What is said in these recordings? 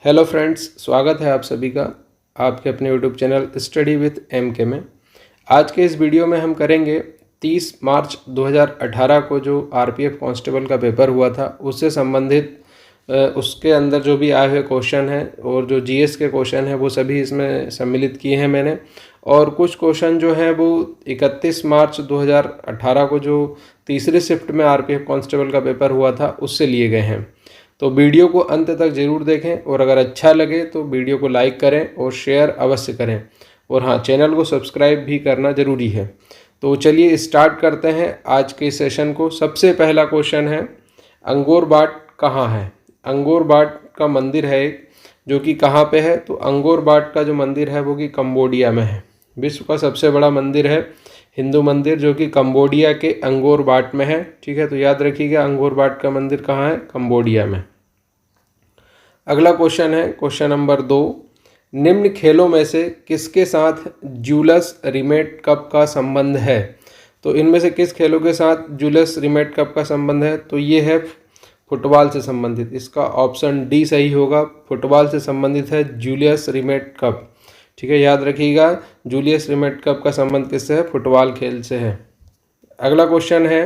Hello friends, स्वागत है आप सभी का आपके अपने YouTube channel study with MK में। आज के इस वीडियो में हम करेंगे 30 मार्च 2018 को जो RPF कांस्टेबल का पेपर हुआ था उससे संबंधित उसके अंदर जो भी आए हुए क्वेश्चन हैं और जो GS के क्वेश्चन हैं वो सभी इसमें सम्मिलित किए हैं मैंने। और कुछ क्वेश्चन जो हैं वो 31 मार्च 2018 को जो तीसरी शिफ्ट में RPF कांस्टेबल का पेपर हुआ था उससे लिए गए हैं। तो वीडियो को अंत तक ज़रूर देखें और अगर अच्छा लगे तो वीडियो को लाइक करें और शेयर अवश्य करें। और हाँ, चैनल को सब्सक्राइब भी करना ज़रूरी है। तो चलिए स्टार्ट करते हैं आज के सेशन को। सबसे पहला क्वेश्चन है, अंगोर वाट कहाँ है? अंगोर वाट का मंदिर है एक, जो कि कहाँ पे है? तो अंगोर वाट का जो मंदिर है वो कि कंबोडिया में है। विश्व का सबसे बड़ा मंदिर है हिंदू मंदिर, जो कि कंबोडिया के अंगोर वाट में है। ठीक है, तो याद रखिएगा अंगोर वाट का मंदिर कहाँ है? कंबोडिया में। अगला क्वेश्चन है क्वेश्चन नंबर 2, निम्न खेलों में से किसके साथ जूलियस रिमेट कप का संबंध है? तो इनमें से किस खेलों के साथ जूलियस रिमेट कप का संबंध है? तो ये है फुटबॉल से संबंधित। इसका ऑप्शन डी सही होगा, फुटबॉल से संबंधित है जूलियस रिमेट कप। ठीक है, याद रखिएगा जूलियस रिमेट कप का संबंध किससे है? फुटबॉल खेल से है। अगला क्वेश्चन है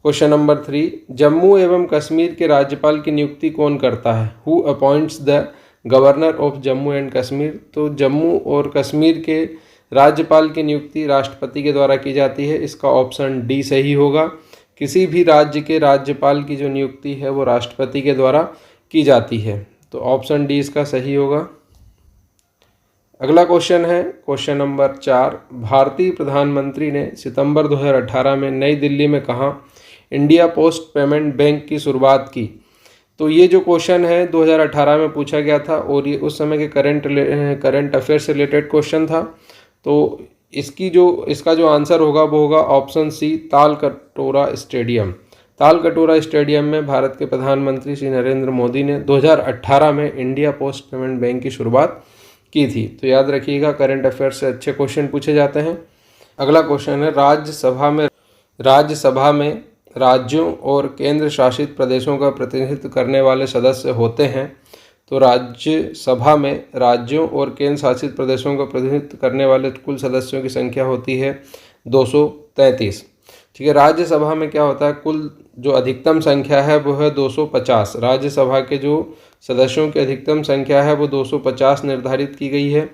क्वेश्चन नंबर 3, जम्मू एवं कश्मीर के राज्यपाल की नियुक्ति कौन करता है? Who appoints the governor of Jammu and Kashmir? तो जम्मू और कश्मीर के राज्यपाल की नियुक्ति राष्ट्रपति के द्वारा की जाती है। इसका ऑप्शन डी सही होगा। किसी भी राज्य के राज्यपाल की जो नियुक्ति है वो राष्ट्रपति के द्वारा की जाती है। तो ऑप्शन डी इसका सही होगा। अगला क्वेश्चन है क्वेश्चन नंबर 4, भारतीय प्रधानमंत्री ने सितंबर 2018 में नई दिल्ली में कहाँ इंडिया पोस्ट पेमेंट बैंक की शुरुआत की? तो ये जो क्वेश्चन है 2018 में पूछा गया था और ये उस समय के करंट अफेयर से रिलेटेड क्वेश्चन था। तो इसका जो आंसर होगा वो होगा option C, Talkatora stadium. Talkatora stadium में भारत के प्रधानमंत्री श्री नरेंद्र मोदी ने 2018 में इंडिया पोस्ट पेमेंट बैंक की शुरुआत की थी। तो याद रखिएगा करंट अफेयर से अच्छे क्वेश्चन पूछे जाते हैं। अगला क्वेश्चन है, राज्यसभा में राज्यों और केंद्र शासित प्रदेशों का प्रतिनिधित्व करने वाले सदस्य होते हैं। तो राज्यसभा में राज्यों और केंद्र शासित प्रदेशों का प्रतिनिधित्व करने वाले कुल सदस्यों की संख्या होती है 233। ठीक है, राज्यसभा में क्या होता है, कुल जो अधिकतम संख्या है वो है 250। राज्यसभा के जो सदस्यों की अधिकतम संख्या है वो 250 निर्धारित की गई है,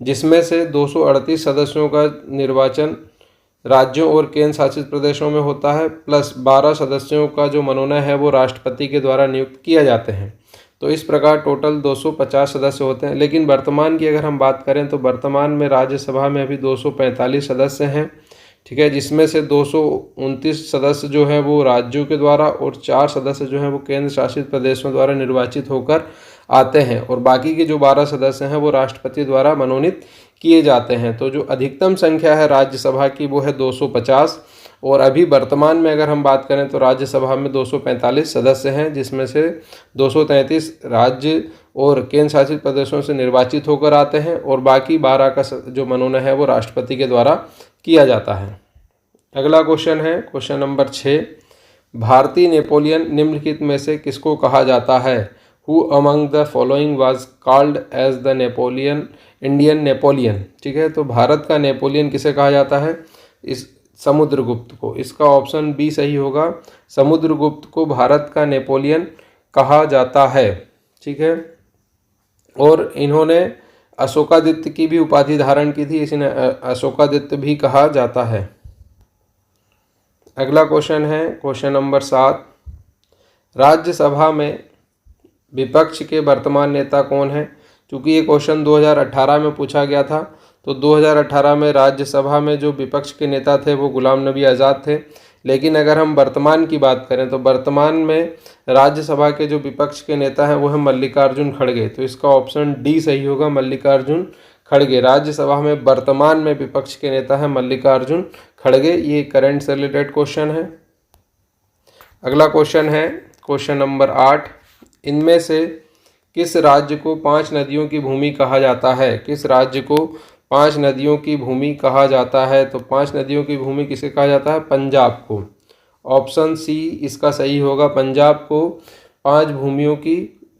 जिसमें से 238 सदस्यों का निर्वाचन राज्यों और केंद्र शासित प्रदेशों में होता है, प्लस 12 सदस्यों का जो मनोनयन है वो राष्ट्रपति के द्वारा नियुक्त किया जाते हैं। तो इस प्रकार टोटल 250 सदस्य होते हैं। लेकिन वर्तमान की अगर हम बात करें तो वर्तमान में राज्यसभा में अभी 245 सदस्य हैं। ठीक है, जिसमें से 229 सदस्य जो हैं वो राज्यों के द्वारा और 4 सदस्य जो हैं वो केंद्र शासित प्रदेशों द्वारा निर्वाचित होकर आते हैं, और बाकी के जो 12 सदस्य हैं वो राष्ट्रपति द्वारा मनोनीत किए जाते हैं। तो जो अधिकतम संख्या है राज्यसभा की वो है 250, और अभी वर्तमान में अगर हम बात करें तो राज्यसभा में 245 सदस्य हैं, जिसमें से 233 राज्य और केंद्र शासित प्रदेशों से निर्वाचित होकर आते हैं, और बाकी 12 का जो मनोनयन है वो राष्ट्रपति के द्वारा किया जाता है। अगला क्वेश्चन है क्वेश्चन नंबर 6, भारतीय नेपोलियन निम्नलिखित में से किसको कहा जाता है? Who among the following was called as the Napoleon Indian Napoleon? ठीक है, तो भारत का नेपोलियन किसे कहा जाता है? इस समुद्रगुप्त को। इसका ऑप्शन बी सही होगा, समुद्रगुप्त को भारत का नेपोलियन कहा जाता है। ठीक है, और इन्होंने अशोकादित्य की भी उपाधि धारण की थी, इन्हें अशोकादित्य भी कहा जाता है। अगला क्वेश्चन है क्वेश्चन नंबर 7, राज्यसभा में विपक्ष के वर्तमान नेता कौन है? क्योंकि ये क्वेश्चन 2018 में पूछा गया था, तो 2018 में राज्यसभा में जो विपक्ष के नेता थे वो गुलाम नबी आज़ाद थे। लेकिन अगर हम वर्तमान की बात करें तो वर्तमान में राज्यसभा के जो विपक्ष के नेता हैं वो है मल्लिकार्जुन खड़गे। तो इसका ऑप्शन डी सही होगा, मल्लिकार्जुन खड़गे। राज्यसभा में वर्तमान में विपक्ष के नेता हैं मल्लिकार्जुन खड़गे। ये करंट से रिलेटेड क्वेश्चन है। अगला क्वेश्चन है क्वेश्चन नंबर 8, इनमें से किस राज्य को 5 नदियों की भूमि कहा जाता है? किस राज्य को 5 नदियों की भूमि कहा जाता है? तो 5 नदियों की भूमि किसे कहा जाता है? पंजाब को। ऑप्शन सी इसका सही होगा, पंजाब को 5 भूमियों की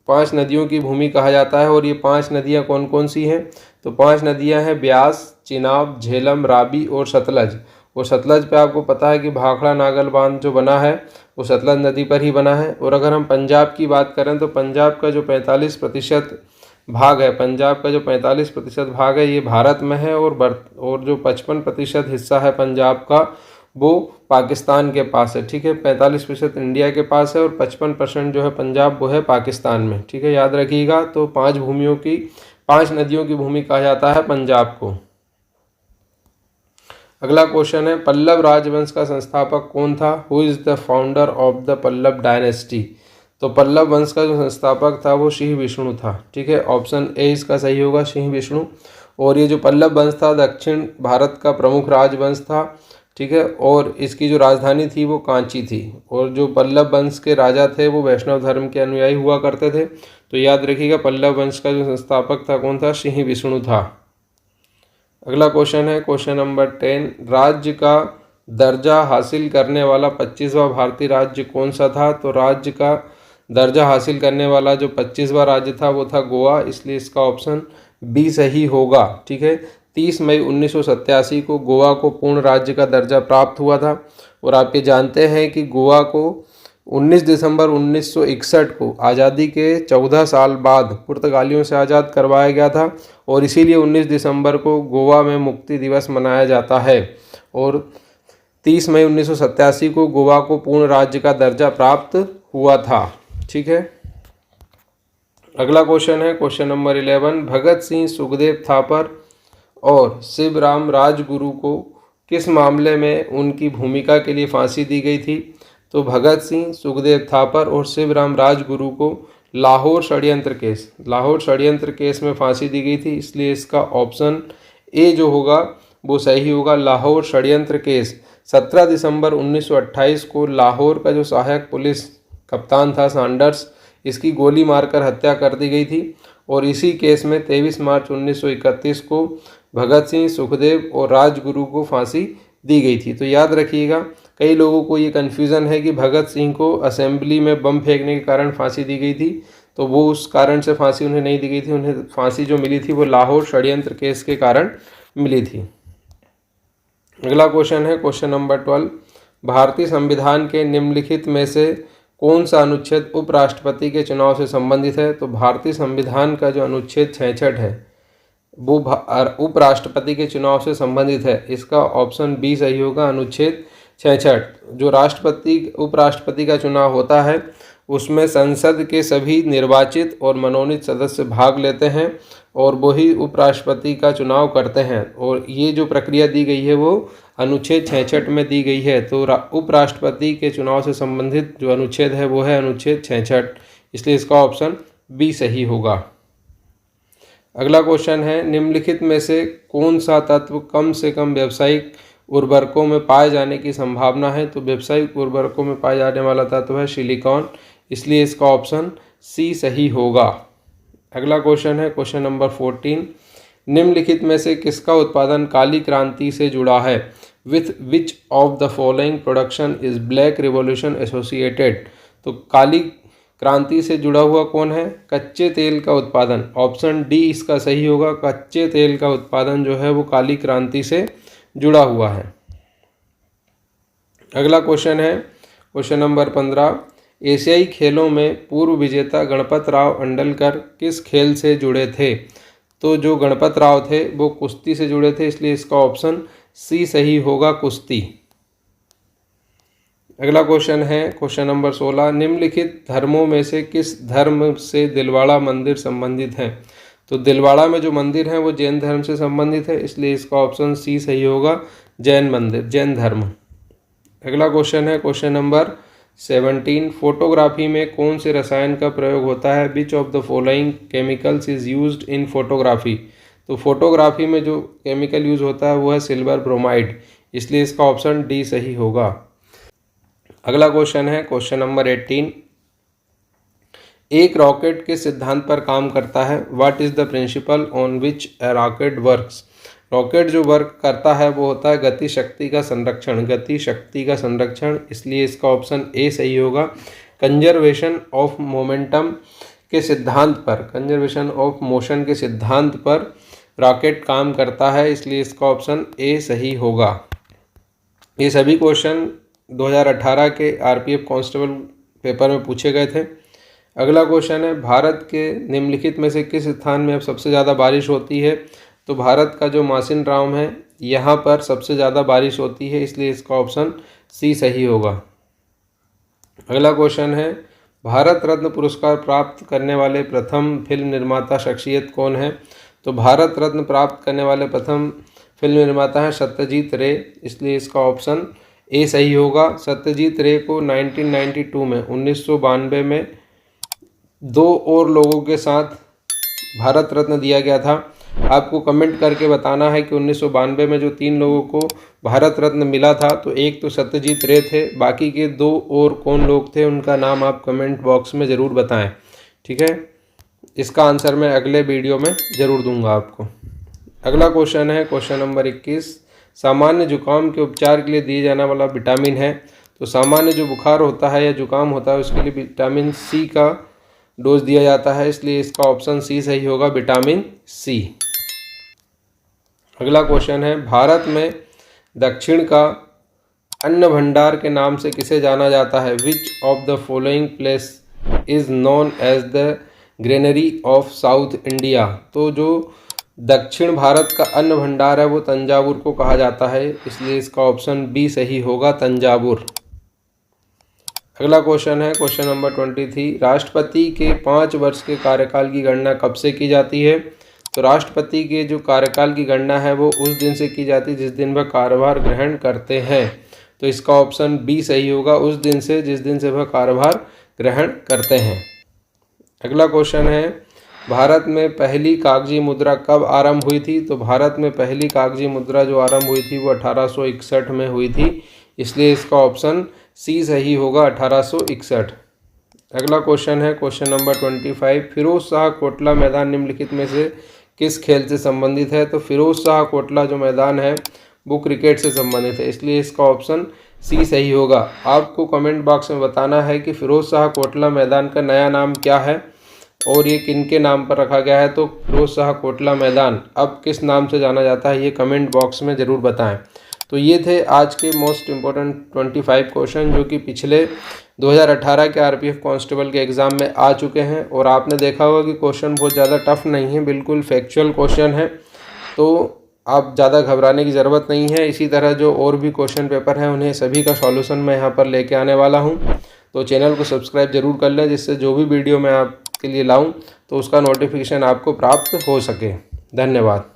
5 नदियों की भूमि कहा जाता है। और ये 5 नदियाँ कौन कौन सी हैं? तो 5 नदियाँ हैं ब्यास, चिनाब, झेलम, रावी और सतलज। और सतलज पे आपको पता है कि भाखड़ा नागल बांध जो बना है वो सतलज नदी पर ही बना है। और अगर हम पंजाब की बात करें तो पंजाब का जो 45% भाग है, पंजाब का जो 45% भाग है ये भारत में है। और जो 55% हिस्सा है पंजाब का वो पाकिस्तान के पास है। ठीक है, 45% इंडिया के पास है और 55% जो है पंजाब वो है पाकिस्तान में। ठीक है, याद रखिएगा। तो 5 नदियों की भूमि कहा जाता है पंजाब को। अगला क्वेश्चन है, पल्लव राजवंश का संस्थापक कौन था? Who is the founder of the Pallava dynasty? तो पल्लव वंश का जो संस्थापक था वो सिंह विष्णु था। ठीक है, ऑप्शन ए इसका सही होगा, सिंह विष्णु। और ये जो पल्लव वंश था दक्षिण भारत का प्रमुख राजवंश था। ठीक है, और इसकी जो राजधानी थी वो कांची थी। और जो पल्लव वंश के राजा थे वो वैष्णव धर्म के अनुयायी हुआ करते थे। तो याद रखिएगा, पल्लव वंश का जो संस्थापक था कौन था? सिंह विष्णु था। अगला क्वेश्चन है क्वेश्चन नंबर 10, राज्य का दर्जा हासिल करने वाला 25वां भारतीय राज्य कौन सा था? तो राज्य का दर्जा हासिल करने वाला जो 25वां राज्य था वो था गोवा, इसलिए इसका ऑप्शन बी सही होगा। ठीक है, 30 मई 1987 को गोवा को पूर्ण राज्य का दर्जा प्राप्त हुआ था। और आप ये जानते हैं कि गोवा को 19 दिसंबर 1961 को आज़ादी के 14 साल बाद पुर्तगालियों से आज़ाद करवाया गया था। और इसीलिए 19 दिसंबर को गोवा में मुक्ति दिवस मनाया जाता है। और 30 मई 1987 को गोवा को पूर्ण राज्य का दर्जा प्राप्त हुआ था। ठीक है, अगला क्वेश्चन है क्वेश्चन नंबर 11, भगत सिंह, सुखदेव थापर और शिवराम राजगुरु को किस मामले में उनकी भूमिका के लिए फांसी दी गई थी? तो भगत सिंह, सुखदेव थापर और शिवराम राजगुरु को लाहौर षड्यंत्र केस में फांसी दी गई थी, इसलिए इसका ऑप्शन ए जो होगा वो सही होगा, लाहौर षड्यंत्र केस। 17 दिसंबर 1928 को लाहौर का जो सहायक पुलिस कप्तान था सैंडर्स, इसकी गोली मारकर हत्या कर दी गई थी। और इसी केस में 23 मार्च 1931 को भगत सिंह, सुखदेव और राजगुरु को फांसी दी गई थी। तो याद रखिएगा, कई लोगों को ये कन्फ्यूज़न है कि भगत सिंह को असेंबली में बम फेंकने के कारण फांसी दी गई थी, तो वो उस कारण से फांसी उन्हें नहीं दी गई थी। उन्हें फांसी जो मिली थी वो लाहौर षड्यंत्र केस के कारण मिली थी। अगला क्वेश्चन है क्वेश्चन नंबर 12, भारतीय संविधान के निम्नलिखित में से कौन सा अनुच्छेद उपराष्ट्रपति के चुनाव से संबंधित है? तो भारतीय संविधान का जो अनुच्छेद 66 है वो उपराष्ट्रपति के चुनाव से संबंधित है, इसका ऑप्शन बी सही होगा, अनुच्छेद 66। जो उपराष्ट्रपति का चुनाव होता है उसमें संसद के सभी निर्वाचित और मनोनीत सदस्य भाग लेते हैं और वही उपराष्ट्रपति का चुनाव करते हैं। और ये जो प्रक्रिया दी गई है वो अनुच्छेद 66 में दी गई है। तो उपराष्ट्रपति के चुनाव से संबंधित जो अनुच्छेद है वो है अनुच्छेद 66, इसलिए इसका ऑप्शन बी सही होगा। अगला क्वेश्चन है, निम्नलिखित में से कौन सा तत्व कम से कम व्यावसायिक उर्वरकों में पाए जाने की संभावना है? तो व्यावसायिक उर्वरकों में पाए जाने वाला तत्व है सिलिकॉन, इसलिए इसका ऑप्शन सी सही होगा। अगला क्वेश्चन है क्वेश्चन नंबर 14, निम्नलिखित में से किसका उत्पादन काली क्रांति से जुड़ा है? With which of the following production is black revolution associated? तो काली क्रांति से जुड़ा हुआ कौन है? कच्चे तेल का उत्पादन, ऑप्शन डी इसका सही होगा। कच्चे तेल का उत्पादन जो है वो काली क्रांति से जुड़ा हुआ है। अगला क्वेश्चन है क्वेश्चन नंबर 15, एशियाई खेलों में पूर्व विजेता गणपत राव अंडलकर किस खेल से जुड़े थे? तो जो गणपत राव थे वो कुश्ती से जुड़े थे, इसलिए इसका ऑप्शन सी सही होगा, कुश्ती। अगला क्वेश्चन है क्वेश्चन नंबर 16, निम्नलिखित धर्मों में से किस धर्म से दिलवाड़ा मंदिर संबंधित है? तो दिलवाड़ा में जो मंदिर है वो जैन धर्म से संबंधित है, इसलिए इसका ऑप्शन सी सही होगा, जैन मंदिर, जैन धर्म। अगला क्वेश्चन है क्वेश्चन नंबर 17, फोटोग्राफी में कौन से रसायन का प्रयोग होता है? Which of the following chemicals is used in photography? तो फोटोग्राफी में जो केमिकल यूज होता है वो है सिल्वर ब्रोमाइड, इसलिए इसका ऑप्शन डी सही होगा। अगला क्वेश्चन है क्वेश्चन नंबर 18, एक रॉकेट किस सिद्धांत पर काम करता है? What is the principal on which A rocket works? Rocket जो वर्क करता है वो होता है गति शक्ति का संरक्षण, इसलिए इसका ऑप्शन ए सही होगा, कंजर्वेशन ऑफ मोमेंटम के सिद्धांत पर, कंजर्वेशन ऑफ मोशन के सिद्धांत पर रॉकेट काम करता है, इसलिए इसका ऑप्शन ए सही होगा। ये सभी क्वेश्चन 2018 के आरपीएफ कांस्टेबल पेपर में पूछे गए थे। अगला क्वेश्चन है, भारत के निम्नलिखित में से किस स्थान में अब सबसे ज़्यादा बारिश होती है? तो भारत का जो मासिनराम है यहाँ पर सबसे ज़्यादा बारिश होती है, इसलिए इसका ऑप्शन सी सही होगा। अगला क्वेश्चन है, भारत रत्न पुरस्कार प्राप्त करने वाले प्रथम फिल्म निर्माता शख्सियत कौन है? तो भारत रत्न प्राप्त करने वाले प्रथम फिल्म निर्माता है सत्यजीत रे, इसलिए इसका ऑप्शन ए सही होगा। सत्यजीत रे को 1992 में 1992 में 2 और लोगों के साथ भारत रत्न दिया गया था। आपको कमेंट करके बताना है कि 1992 में जो 3 लोगों को भारत रत्न मिला था, तो एक तो सत्यजीत रे थे, बाकी के 2 और कौन लोग थे उनका नाम आप कमेंट बॉक्स में ज़रूर बताएं, ठीक है। इसका आंसर मैं अगले वीडियो में ज़रूर दूंगा आपको। अगला क्वेश्चन है क्वेश्चन नंबर 21, सामान्य जुकाम के उपचार के लिए दिए जाने वाला विटामिन है? तो सामान्य जो बुखार होता है या जुकाम होता है उसके लिए विटामिन सी का डोज दिया जाता है, इसलिए इसका ऑप्शन सी सही होगा, विटामिन सी। अगला क्वेश्चन है, भारत में दक्षिण का अन्न भंडार के नाम से किसे जाना जाता है? Which of the following place is known as the granary of south India? तो जो दक्षिण भारत का अन्न भंडार है वो तंजावुर को कहा जाता है, इसलिए इसका ऑप्शन बी सही होगा, तंजावुर। अगला क्वेश्चन है क्वेश्चन नंबर 23, राष्ट्रपति के 5 वर्ष के कार्यकाल की गणना कब से की जाती है? तो राष्ट्रपति के जो कार्यकाल की गणना है वो उस दिन से की जाती है जिस दिन वह कार्यभार ग्रहण करते हैं, तो इसका ऑप्शन बी सही होगा, उस दिन से जिस दिन से वह कार्यभार ग्रहण करते हैं। अगला क्वेश्चन है, भारत में पहली कागजी मुद्रा कब आरंभ हुई थी? तो भारत में पहली कागजी मुद्रा जो आरंभ हुई थी वो 1861 में हुई थी, इसलिए इसका ऑप्शन सी सही होगा, 1861। अगला क्वेश्चन है क्वेश्चन नंबर 25, फिरोज शाह कोटला मैदान निम्नलिखित में से किस खेल से संबंधित है? तो फिरोज शाह कोटला जो मैदान है वो क्रिकेट से संबंधित है, इसलिए इसका ऑप्शन सी सही होगा। आपको कमेंट बॉक्स में बताना है कि फिरोज शाह कोटला मैदान का नया नाम क्या है और ये किनके नाम पर रखा गया है। तो फिरोज शाह कोटला मैदान अब किस नाम से जाना जाता है, ये कमेंट बॉक्स में ज़रूर बताएं। तो ये थे आज के मोस्ट इम्पोर्टेंट 25 क्वेश्चन जो कि पिछले 2018 के आरपीएफ कांस्टेबल के एग्ज़ाम में आ चुके हैं, और आपने देखा होगा कि क्वेश्चन बहुत ज़्यादा टफ नहीं है, बिल्कुल फैक्चुअल क्वेश्चन है, तो आप ज़्यादा घबराने की ज़रूरत नहीं है। इसी तरह जो और भी क्वेश्चन पेपर हैं उन्हें सभी का सॉल्यूशन मैं यहाँ पर लेके आने वाला हूँ, तो चैनल को सब्सक्राइब ज़रूर कर लें, जिससे जो भी वीडियो मैं आपके लिए लाऊँ तो उसका नोटिफिकेशन आपको प्राप्त हो सके। धन्यवाद।